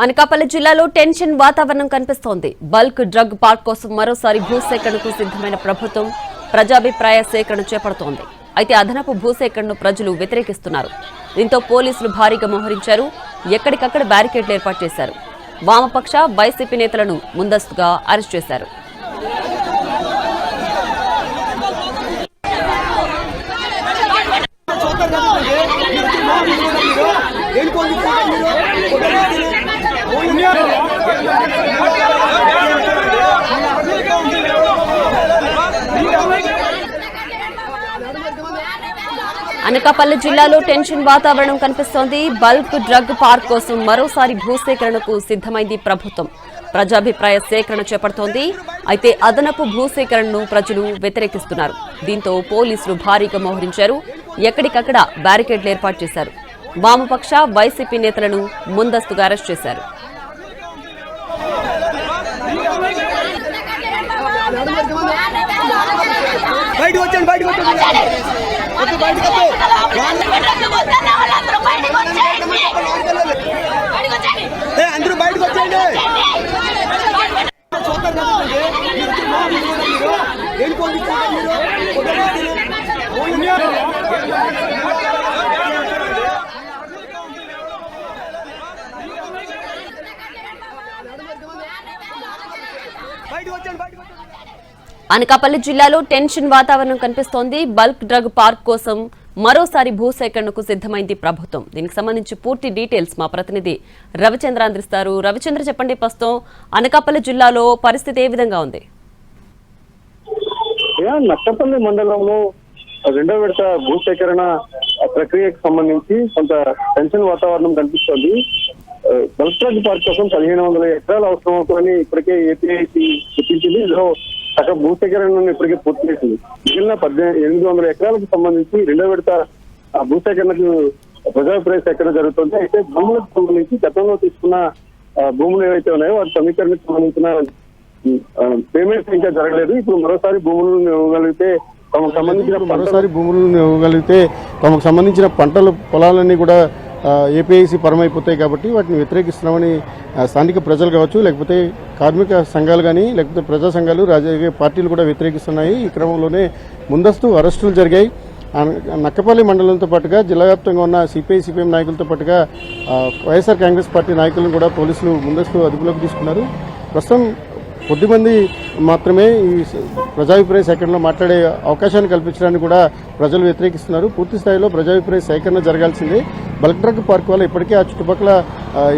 అనకాపల్లి జిల్లాలో టెన్షన్ వాతావరణం కనిపిస్తోంది. బల్క్ డ్రగ్ పార్క్ కోసం మరోసారి భూసేకరణకు సిద్ధమైన ప్రభుత్వం ప్రజాభిప్రాయ సేకరణ చేపడుతోంది. అయితే అదనపు భూసేకరణను ప్రజలు వ్యతిరేకిస్తున్నారు. దీంతో పోలీసులు భారీగా మోహరించారు. ఎక్కడికక్కడ బ్యారికేడ్లు ఏర్పాటు చేశారు. వామపక్ష వైసీపీ నేతలను ముందస్తుగా అరెస్ట్ చేశారు. అనకాపల్లి జిల్లాలో టెన్షన్ వాతావరణం కనిపిస్తోంది. బల్క్ డ్రగ్ పార్క్ కోసం మరోసారి భూసేకరణకు సిద్ధమైంది ప్రభుత్వం. ప్రజాభిప్రాయ సేకరణ చేపడుతోంది. అయితే అదనపు భూసేకరణను ప్రజలు వ్యతిరేకిస్తున్నారు. దీంతో పోలీసులు భారీగా మోహరించారు. ఎక్కడికక్కడ బ్యారికేడ్లు ఏర్పాటు చేశారు. వామపక్ష వైసీపీ నేతలను ముందస్తుగా అరెస్ట్ చేశారు. అనకాపల్లి జిల్లాలో టెన్షన్ వాతావరణం కనిపిస్తోంది. బల్క్ డ్రగ్ పార్క్ కోసం మరోసారి భూసేకరణకు సిద్ధమైంది ప్రభుత్వం. దీనికి సంబంధించి పూర్తి డీటెయిల్స్ మా ప్రతినిధి రవిచంద్ర అందిస్తారు. రవిచంద్ర, చెప్పండి, ప్రస్తుతం అనకాపల్లి జిల్లాలో పరిస్థితి ఏ విధంగా ఉంది? నక్కపల్లి మండలంలో రెండో విడత భూసేకరణ ప్రక్రియకు సంబంధించి కొంత టెన్షన్ వాతావరణం కనిపిస్తోంది. బల్క్ డ్రగ్ పార్క్ కోసం 1500 ఎకరాలు అవసరం అవుతుందని ఇప్పటికే ఏపీఐసి గుర్తించింది. ఇందులో సగ భూసేకరణను ఇప్పటికే పూర్తి చేసింది. మిగిలిన 800 ఎకరాలకు సంబంధించి రెండో విడత భూసేకరణకు ప్రజాభిప్రాయ సేకరణ జరుగుతుంది. అయితే భూములకు సంబంధించి గతంలో తీసుకున్న భూములు ఏవైతే ఉన్నాయో వాటి సమీకరణకు సంబంధించిన పేమెంట్స్ ఇంకా జరగలేదు. ఇప్పుడు మరోసారి భూములను ఇవ్వగలిగితే తమకు సంబంధించిన పంటల పొలాలన్నీ కూడా ఏపీఐసి పరమైపోతాయి. కాబట్టి వాటిని వ్యతిరేకిస్తున్నామని స్థానిక ప్రజలు కావచ్చు, లేకపోతే కార్మిక సంఘాలు కానీ, లేకపోతే ప్రజా సంఘాలు, రాజకీయ పార్టీలు కూడా వ్యతిరేకిస్తున్నాయి. ఈ క్రమంలోనే ముందస్తు అరెస్టులు జరిగాయి. నక్కపల్లి మండలంతో పాటుగా జిల్లా వ్యాప్తంగా ఉన్న సిపిఐ సిపిఎం నాయకులతో పాటుగా వైఎస్ఆర్ కాంగ్రెస్ పార్టీ నాయకులను కూడా పోలీసులు ముందస్తు అదుపులోకి తీసుకున్నారు. ప్రస్తుతం కొద్దిమంది మాత్రమే ఈ ప్రజాభిప్రాయ సేకరణలో మాట్లాడే అవకాశాన్ని కల్పించడానికి కూడా ప్రజలు వ్యతిరేకిస్తున్నారు. పూర్తి స్థాయిలో ప్రజాభిప్రాయ సేకరణ జరగాల్సిందే. బల్క్ డ్రగ్ పార్క్ వల్ల ఇప్పటికే ఆ చుట్టుపక్కల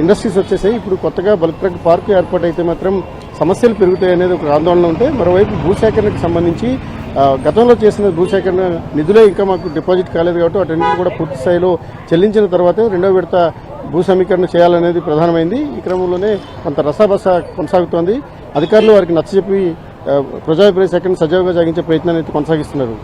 ఇండస్ట్రీస్ వచ్చేసాయి. ఇప్పుడు కొత్తగా బల్క్ డ్రగ్ పార్క్ ఏర్పాటైతే మాత్రం సమస్యలు పెరుగుతాయి అనేది ఒక ఆందోళన ఉంటే, మరోవైపు భూసేకరణకు సంబంధించి గతంలో చేసిన భూసేకరణ నిధులే ఇంకా మాకు డిపాజిట్ కాలేదు కాబట్టి వాటన్నింటినీ కూడా పూర్తి స్థాయిలో చెల్లించిన తర్వాతే రెండో విడత భూ సమీకరణ చేయాలనేది ప్రధానమైంది. ఈ క్రమంలోనే కొంత రసాబస కొనసాగుతోంది. అధికారులు వారికి నచ్చజెప్పి ప్రజాభిప్రాయ సేకరణ సజావుగా సాగించే ప్రయత్నాన్ని కొనసాగిస్తున్నారు.